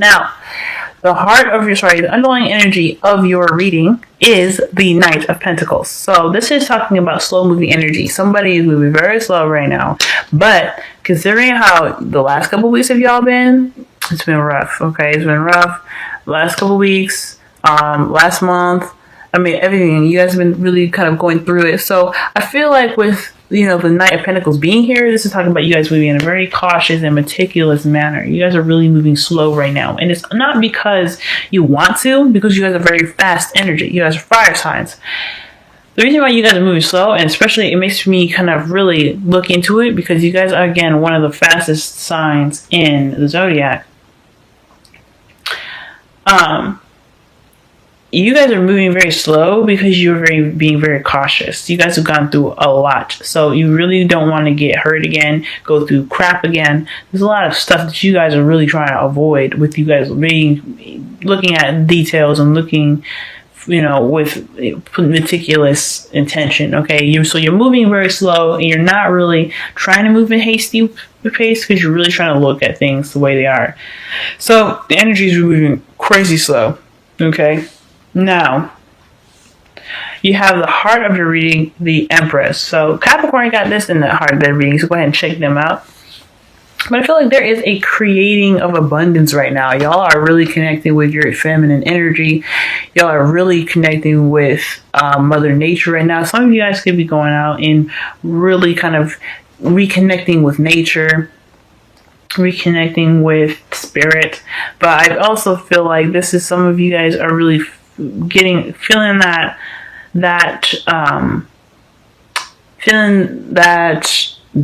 Now, the underlying energy of your reading is the Knight of Pentacles. So this is talking about slow moving energy. Somebody is moving very slow right now. But considering how the last couple of weeks have y'all been, it's been rough. Okay, it's been rough. Last couple of weeks, last month, I mean, everything. You guys have been really kind of going through it. So I feel like with, the Knight of Pentacles being here, this is talking about you guys moving in a very cautious and meticulous manner. You guys are really moving slow right now. And it's not because you want to, because you guys are very fast energy. You guys are fire signs. The reason why you guys are moving slow, and especially it makes me kind of really look into it, because you guys are, again, one of the fastest signs in the zodiac. You guys are moving very slow because you're being very cautious. You guys have gone through a lot. So you really don't want to get hurt again, go through crap again. There's a lot of stuff that you guys are really trying to avoid with you guys looking at details and looking, with meticulous intention. Okay. So you're moving very slow, and you're not really trying to move in hasty pace, because you're really trying to look at things the way they are. So the energy is moving crazy slow. Okay. Now, you have the heart of your reading, the Empress. So Capricorn got this in the heart of their reading, so go ahead and check them out. But I feel like there is a creating of abundance right now. Y'all are really connecting with your feminine energy. Y'all are really connecting with Mother Nature right now. Some of you guys could be going out and really kind of reconnecting with nature, reconnecting with spirit. But I also feel like this is, some of you guys are really feeling that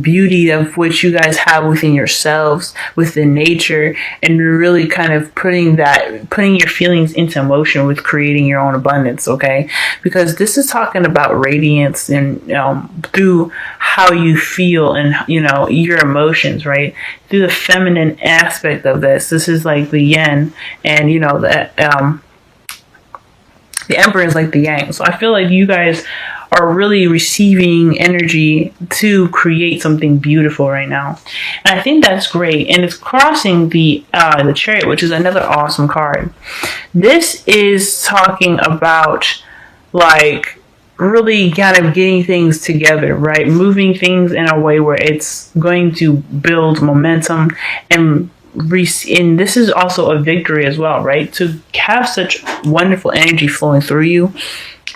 beauty of which you guys have within yourselves, within nature, and really kind of putting your feelings into motion with creating your own abundance. Okay, because this is talking about radiance and through how you feel and your emotions, right? Through the feminine aspect of this is like the yin, and the Emperor is like the yang. So I feel like you guys are really receiving energy to create something beautiful right now. And I think that's great. And it's crossing the Chariot, which is another awesome card. This is talking about like really kind of getting things together, right? Moving things in a way where it's going to build momentum, and this is also a victory as well, right? To have such wonderful energy flowing through you,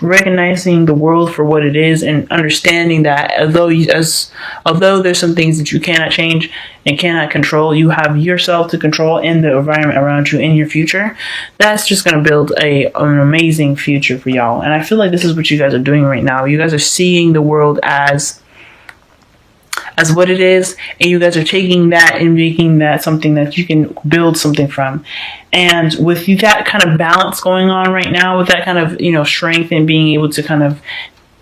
recognizing the world for what it is, and understanding that although there's some things that you cannot change and cannot control, you have yourself to control and the environment around you in your future. That's just going to build an amazing future for y'all. And I feel like this is what you guys are doing right now. You guys are seeing the world as what it is, and you guys are taking that and making that something that you can build something from. And with that kind of balance going on right now, with that kind of strength, and being able to kind of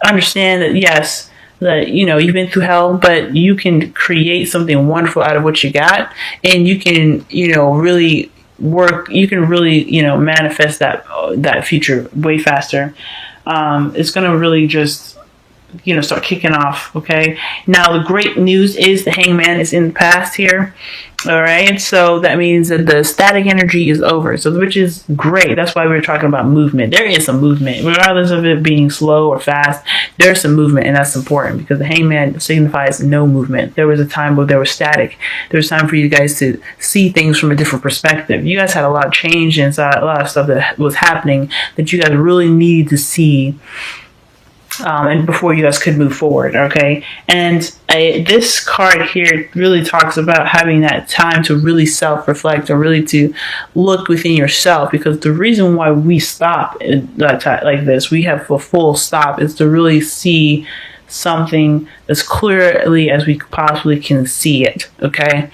understand that yes, that you've been through hell, but you can create something wonderful out of what you got, and you can really work, you can really manifest that future way faster. It's gonna really just start kicking off. Okay, now the great news is the Hangman is in the past here. All right, so that means that the static energy is over, so which is great. That's why we're talking about movement. There is some movement, regardless of it being slow or fast. There's some movement, and that's important, because the Hangman signifies no movement. There was a time where there was static. There was time for you guys to see things from a different perspective. You guys had a lot of change inside, a lot of stuff that was happening that you guys really needed to see. And before you guys could move forward, okay? And this card here really talks about having that time to really self-reflect, or really to look within yourself, because the reason why we stop like this, we have a full stop, is to really see something as clearly as we possibly can see it, okay?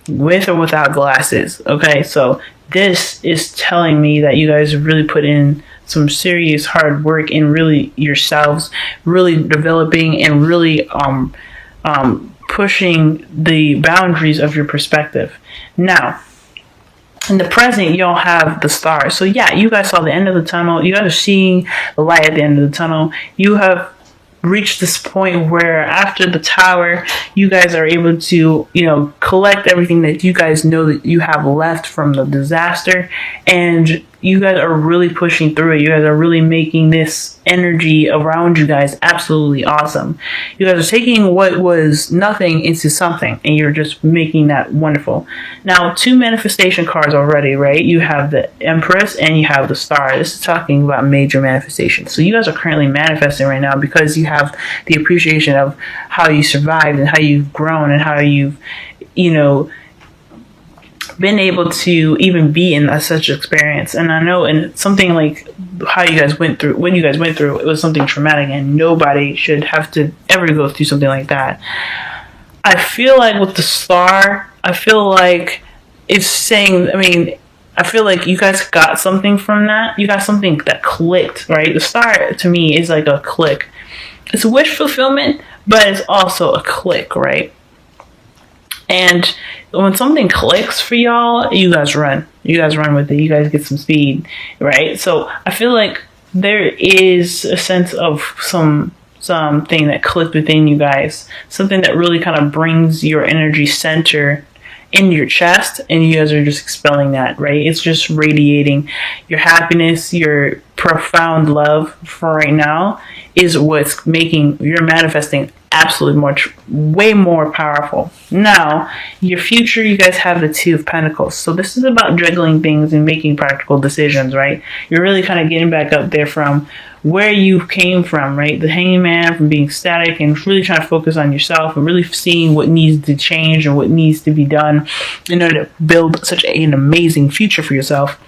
With or without glasses, okay? So this is telling me that you guys really put in some serious hard work in really yourselves, really developing and really pushing the boundaries of your perspective. Now, in the present, y'all have the stars. So yeah, you guys saw the end of the tunnel. You guys are seeing the light at the end of the tunnel. You have reach this point where after the tower, you guys are able to, collect everything that you guys know that you have left from the disaster, and you guys are really pushing through it. You guys are really making this energy around you guys absolutely awesome. You guys are taking what was nothing into something, and you're just making that wonderful. Now, 2 manifestation cards already, right? You have the Empress and you have the Star. This is talking about major manifestations. So you guys are currently manifesting right now because you have the appreciation of how you survived and how you've grown and how you've, been able to even be in such experience. And I know, and something like how you guys went through, when you guys went through, it was something traumatic, and nobody should have to ever go through something like that. I feel like with the Star, I feel like it's saying, I feel like you guys got something from that. You got something that clicked, right? The Star to me is like a click. It's a wish fulfillment, but it's also a click, right? And when something clicks for y'all, you guys run. You guys run with it. You guys get some speed, right? So I feel like there is a sense of something that clicked within you guys. Something that really kind of brings your energy center in your chest, and you guys are just expelling that, right? It's just radiating your happiness, your profound love for right now is what's making your manifesting absolutely way more powerful. Now, your future, you guys have the 2 of Pentacles. So this is about juggling things and making practical decisions, right? You're really kind of getting back up there from where you came from, right? The Hanging Man, from being static and really trying to focus on yourself and really seeing what needs to change and what needs to be done in order to build such an amazing future for yourself,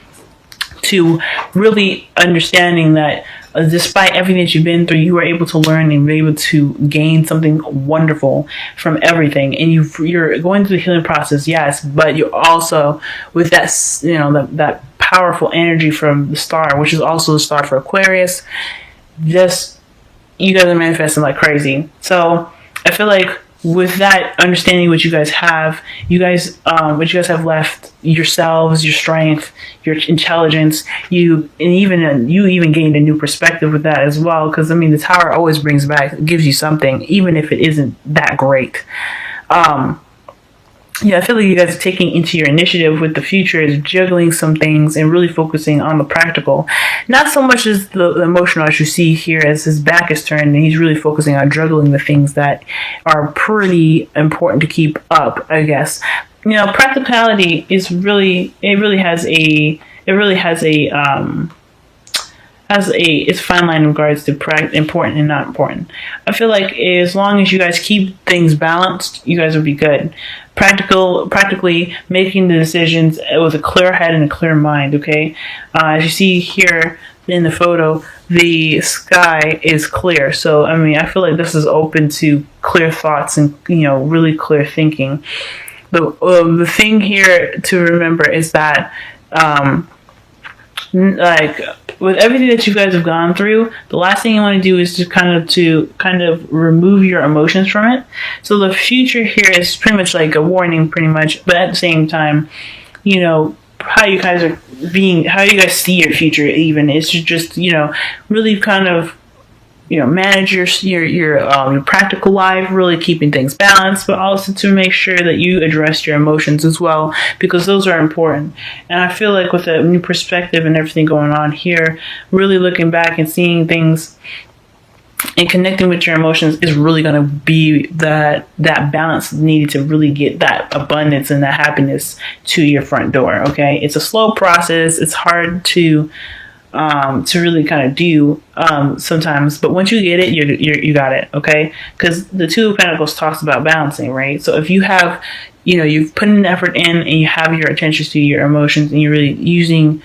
to really understanding that despite everything that you've been through, you were able to learn and be able to gain something wonderful from everything. And you're going through the healing process, yes, but you're also with that, that powerful energy from the Star, which is also the Star for Aquarius. Just, you guys are manifesting like crazy. So I feel like with that understanding what you guys have, what you guys have left, yourselves, your strength, your intelligence, you even gained a new perspective with that as well. Because the Tower always gives you something, even if it isn't that great. I feel like you guys are taking into your initiative with the future is juggling some things and really focusing on the practical. Not so much as the emotional, as you see here, as his back is turned, and he's really focusing on juggling the things that are pretty important to keep up, I guess. Practicality is it's a fine line in regards to important and not important. I feel like as long as you guys keep things balanced, you guys will be good. Practically making the decisions with a clear head and a clear mind, okay? As you see here in the photo, the sky is clear. So, I feel like this is open to clear thoughts and, really clear thinking. The thing here to remember is that, with everything that you guys have gone through, the last thing you want to do is to kind of remove your emotions from it. So the future here is pretty much like a warning, pretty much, but at the same time, how you guys see your future even is just really kind of manage your practical life, really keeping things balanced, but also to make sure that you address your emotions as well, because those are important. And I feel like with a new perspective and everything going on here, really looking back and seeing things and connecting with your emotions is really going to be that balance needed to really get that abundance and that happiness to your front door. Okay, it's a slow process. It's hard to really kind of do sometimes, but once you get it, you got it, okay? Because the 2 of Pentacles talks about balancing, right? So if you have, you've put an effort in and you have your attention to your emotions and you're really using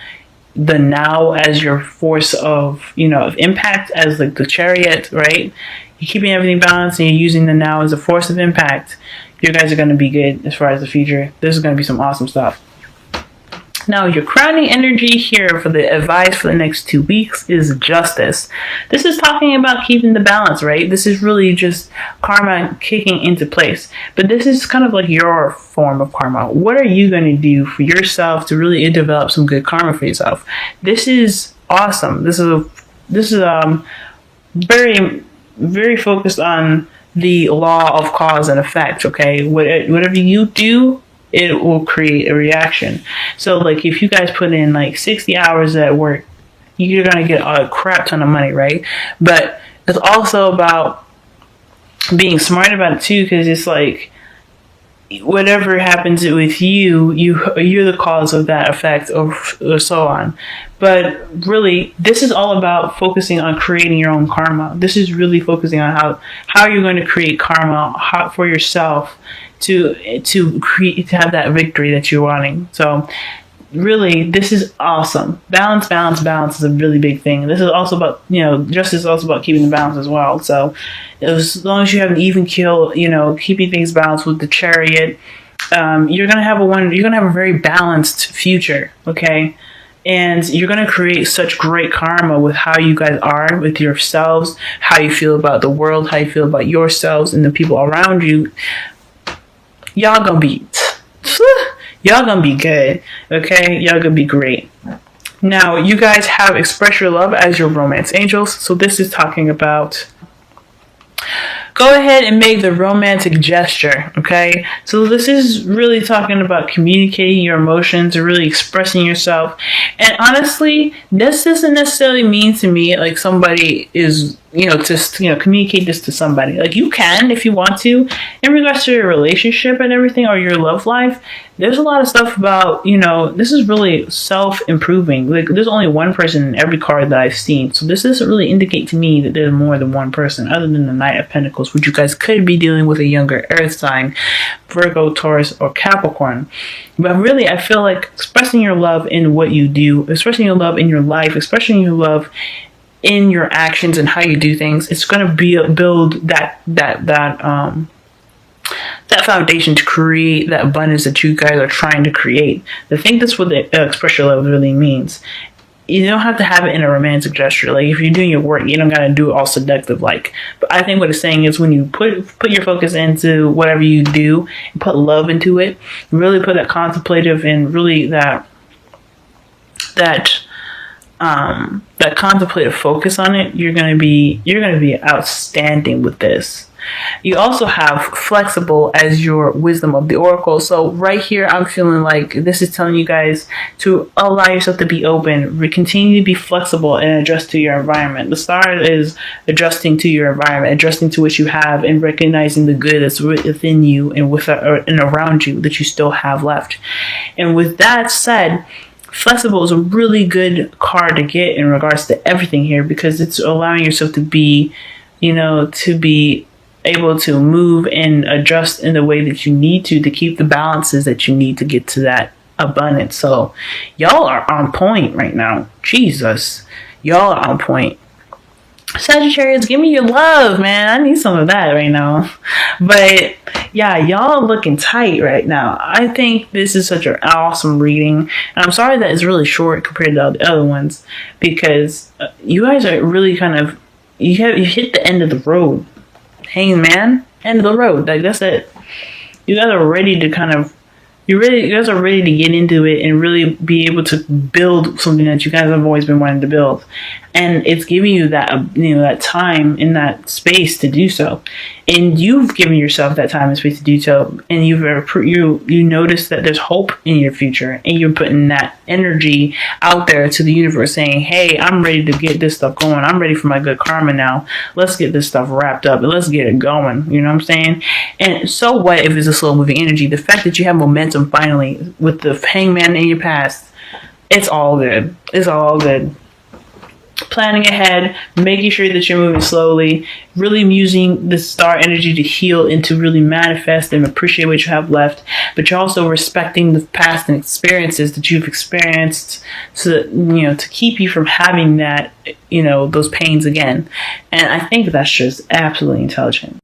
the now as your force of impact, as like the Chariot, right? You're keeping everything balanced and you're using the now as a force of impact. You guys are going to be good as far as the future. This is going to be some awesome stuff. Now, your crowning energy here for the advice for the next 2 weeks is Justice. This is talking about keeping the balance, right? This is really just karma kicking into place. But this is kind of like your form of karma. What are you going to do for yourself to really develop some good karma for yourself? This is awesome. This is very very focused on the law of cause and effect. Okay, whatever you do, it will create a reaction. So like if you guys put in like 60 hours at work, you're gonna get a crap ton of money, right? But it's also about being smart about it too, because it's like whatever happens with you're the cause of that effect, or so on. But really, this is all about focusing on creating your own karma. This is really focusing on how you're going to create karma for yourself to have that victory that you're wanting. So really, this is awesome. Balance is a really big thing. This is also about, justice is also about keeping the balance as well. So as long as you have an even keel, keeping things balanced with the Chariot, you're gonna have a very balanced future. Okay. And you're going to create such great karma with how you guys are with yourselves, how you feel about the world, how you feel about yourselves and the people around you. Y'all gonna be good, okay? Y'all gonna be great. Now, you guys have Express Your Love as your romance angels. So this is talking about, go ahead and make the romantic gesture, okay? So this is really talking about communicating your emotions and really expressing yourself. And honestly, this doesn't necessarily mean to me like somebody is, just, communicate this to somebody. Like you can, if you want to, in regards to your relationship and everything, or your love life. There's a lot of stuff about, this is really self-improving. Like there's only one person in every card that I've seen. So this doesn't really indicate to me that there's more than one person other than the Knight of Pentacles, which you guys could be dealing with a younger earth sign, Virgo, Taurus, or Capricorn. But really, I feel like expressing your love in what you do, expressing your love in your life, expressing your love in your actions and how you do things, it's going to build that foundation to create that abundance that you guys are trying to create. I think that's what the express your love really means. You don't have to have it in a romantic gesture. Like if you're doing your work, you don't gotta do it all seductive like. But I think what it's saying is when you put your focus into whatever you do and put love into it, really put that contemplative and really that contemplative focus on it, you're gonna be outstanding with this. You also have flexible as your wisdom of the oracle. So right here, I'm feeling like this is telling you guys to allow yourself to be open, continue to be flexible and adjust to your environment. The star is adjusting to your environment, adjusting to what you have and recognizing the good that's within you and and around you that you still have left. And with that said, flexible is a really good card to get in regards to everything here, because it's allowing yourself to be, to be able to move and adjust in the way that you need to keep the balances that you need to get to that abundance. So y'all are on point right now. Jesus, y'all are on point. Sagittarius, give me your love, man. I need some of that right now. But yeah, y'all looking tight right now. I think this is such an awesome reading. And I'm sorry that it's really short compared to the other ones, because you guys are really kind of, you hit the end of the road. Hanging man, end of the road. Like that's it. You guys are ready to you guys are ready to get into it and really be able to build something that you guys have always been wanting to build. And it's giving you that, that time and that space to do so. And you've given yourself that time and space to do so. And you notice that there's hope in your future. And you're putting that energy out there to the universe saying, hey, I'm ready to get this stuff going. I'm ready for my good karma now. Let's get this stuff wrapped up and let's get it going. You know what I'm saying? And so what if it's a slow moving energy? The fact that you have momentum finally with the hangman in your past, it's all good. It's all good. Planning ahead, making sure that you're moving slowly, really using the star energy to heal and to really manifest and appreciate what you have left, but you're also respecting the past and experiences that you've experienced so that, to keep you from having that, those pains again. And I think that's just absolutely intelligent.